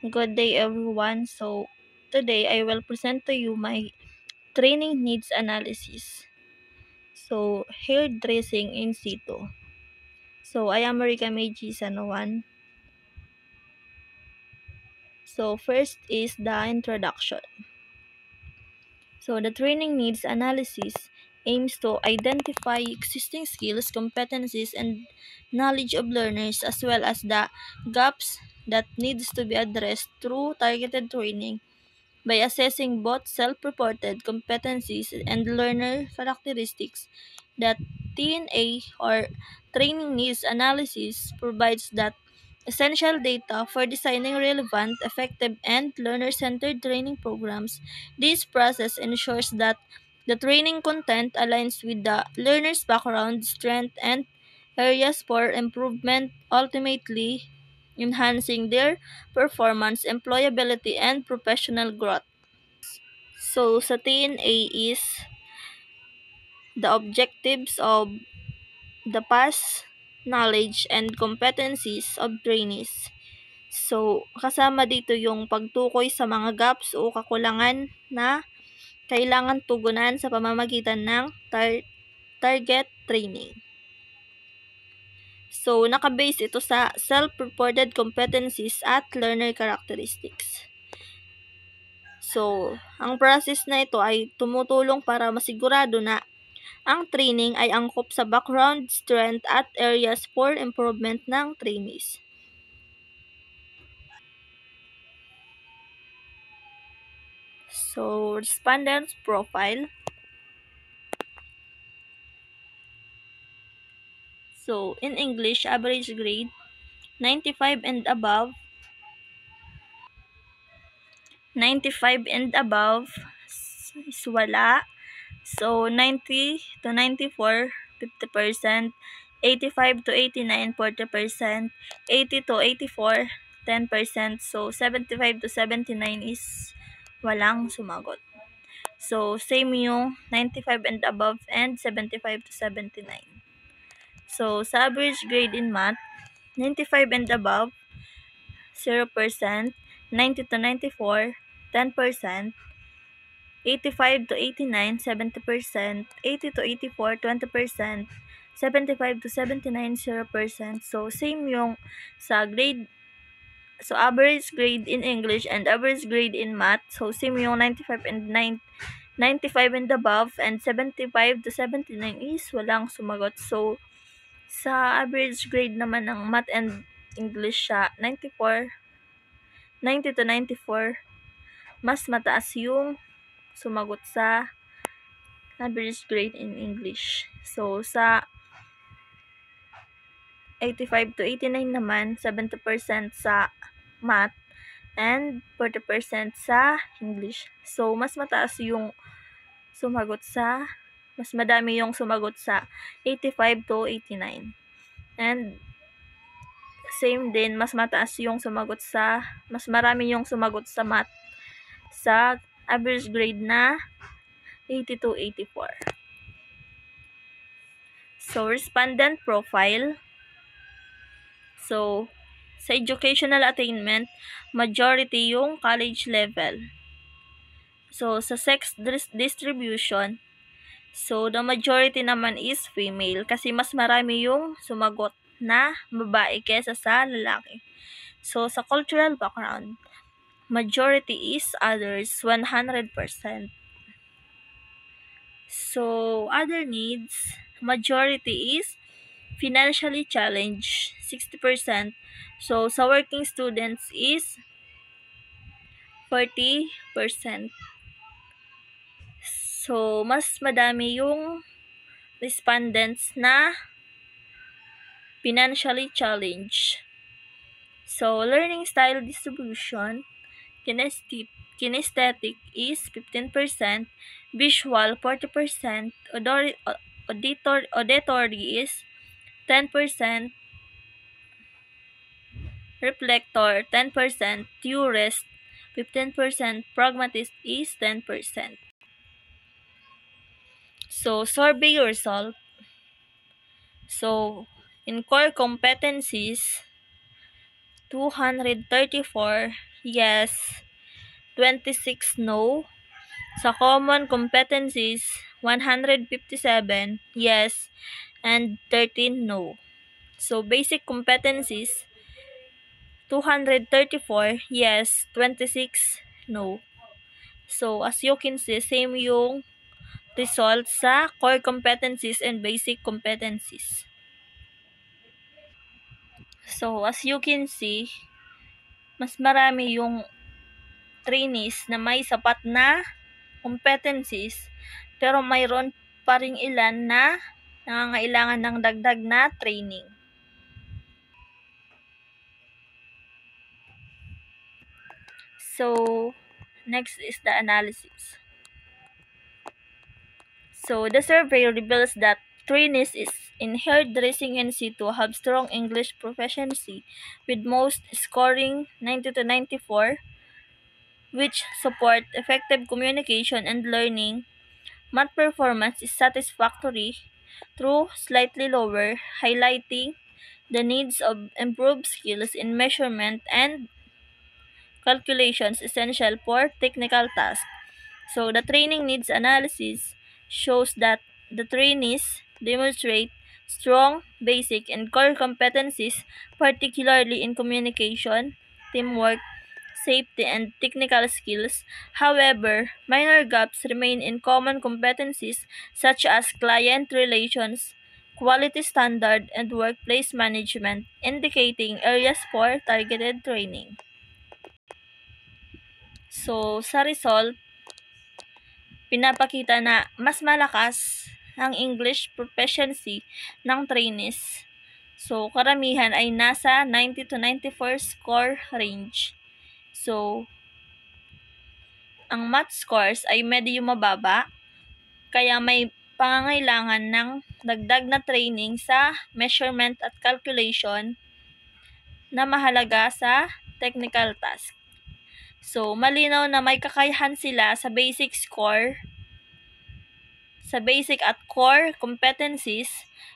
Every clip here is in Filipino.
Good day, everyone. So, today I will present to you my training needs analysis. So, hairdressing in situ. So, I am Marika Meiji Sanoan. So, first is the introduction. So, the training needs analysis aims to identify existing skills, competencies, and knowledge of learners as well as the gaps that needs to be addressed through targeted training by assessing both self-reported competencies and learner characteristics. The TNA or training needs analysis provides that essential data for designing relevant, effective, and learner-centered training programs. This process ensures that the training content aligns with the learner's background, strength, and areas for improvement, ultimately enhancing their performance, employability, and professional growth. So, sa TNA is the objectives of the past knowledge and competencies of trainees. So, kasama dito yung pagtukoy sa mga gaps o kakulangan na kailangan tugunan sa pamamagitan ng target training. So, nakabase ito sa self-reported competencies at learner characteristics. So, ang process na ito ay tumutulong para masigurado na ang training ay angkop sa background, strength, at areas for improvement ng trainees. So, respondents profile. So, in English, average grade, 95 and above. 95 and above is wala. So, 90 to 94, 50%. 85 to 89, 40%. 80 to 84, 10%. So, 75 to 79 is walang sumagot. So, same yung 95 and above and 75 to 79. So, sa average grade in math, 95 and above, 0%. 90 to 94, 10%. 85 to 89, 70%. 80 to 84, 20%. 75 to 79, 0%. So, same yung sa grade. So, average grade in English and average grade in math. So, same yung 95 and 95 and above and 75 to 79 is walang sumagot. So, sa average grade naman ng math and English siya, 94, 90 to 94, mas mataas yung sumagot sa average grade in English. So, sa 85 to 89 naman, 70% sa math and 40% sa English. So, mas mataas yung sumagot sa, mas madami yung sumagot sa 85 to 89. And, same din, mas mataas yung sumagot sa, mas marami yung sumagot sa math sa average grade na 80 to 84. So, respondent profile. So, sa educational attainment, majority yung college level. So, sa sex distribution, so the majority naman is female kasi mas marami yung sumagot na babae kesa sa lalaki. So, sa cultural background, majority is others, 100%. So, other needs, majority is financially challenged, 60%. So, sa working students is 40%. So, mas madami yung respondents na financially challenged. So, learning style distribution, kinesthetic is 15%, visual 40%, auditory is 10%, reflector 10%, theorist 15%, pragmatist is 10%. So, survey result. So, in core competencies, 234 yes, 26 no. Sa common competencies, 157 yes, and 13 no. So basic competencies, 234 yes, 26 no. So as you can see, same yung results sa core competencies and basic competencies. So as you can see, mas marami yung trainees na may sapat na competencies, pero mayroon pa ring ilan na nangangailangan ng dagdag na training. So, next is the analysis. So, the survey reveals that trainees in hairdressing and situ have strong English proficiency, with most scoring 90 to 94, which support effective communication and learning. Math performance is satisfactory through slightly lower, highlighting the needs of improved skills in measurement and calculations essential for technical tasks. So the training needs analysis shows that the trainees demonstrate strong basic and core competencies, particularly in communication, teamwork, safety, and technical skills. However, minor gaps remain in common competencies such as client relations, quality standard, and workplace management, indicating areas for targeted training. So, sa result, pinapakita na mas malakas ang English proficiency ng trainees. So, karamihan ay nasa 90 to 94 score range. So, ang math scores ay medyo mababa, kaya may pangangailangan ng dagdag na training sa measurement at calculation na mahalaga sa technical task. So, malinaw na may kakayahan sila sa basic score, sa basic at core competencies,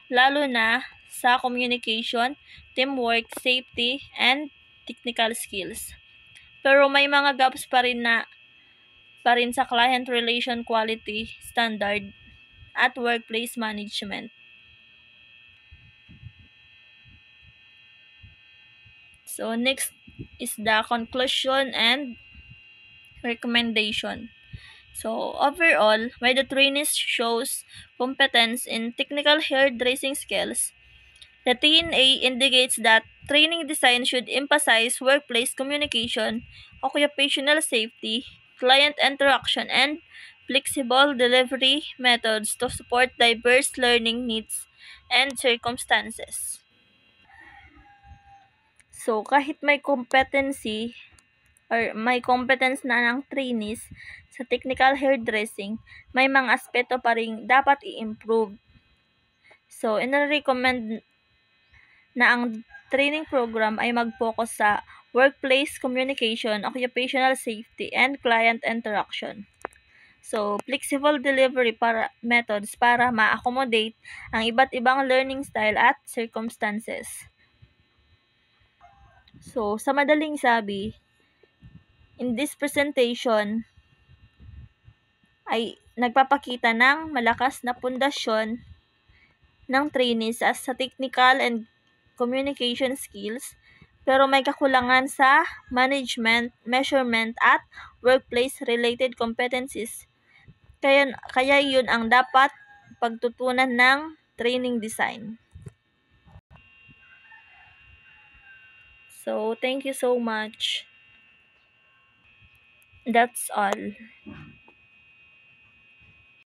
lalo na sa communication, teamwork, safety, and technical skills. Pero may mga gaps pa rin sa client relation quality standard at workplace management. So next is the conclusion and recommendation. So overall, while the trainees shows competence in technical hairdressing skills, the TNA indicates that training design should emphasize workplace communication, occupational safety, client interaction, and flexible delivery methods to support diverse learning needs and circumstances. So, kahit may competency or may competence na ng trainees sa technical hairdressing, may mga aspeto pa rin dapat i-improve. So, ina-recommend na ang training program ay mag-focus sa workplace communication, occupational safety, and client interaction. So, flexible delivery methods para ma-accommodate ang iba't ibang learning style at circumstances. So, sa madaling sabi, in this presentation ay nagpapakita ng malakas na pundasyon ng trainees as sa technical and communication skills, pero may kakulangan sa management, measurement, at workplace-related competencies. Kaya yun ang dapat pagtutunan ng training design. So, thank you so much. That's all.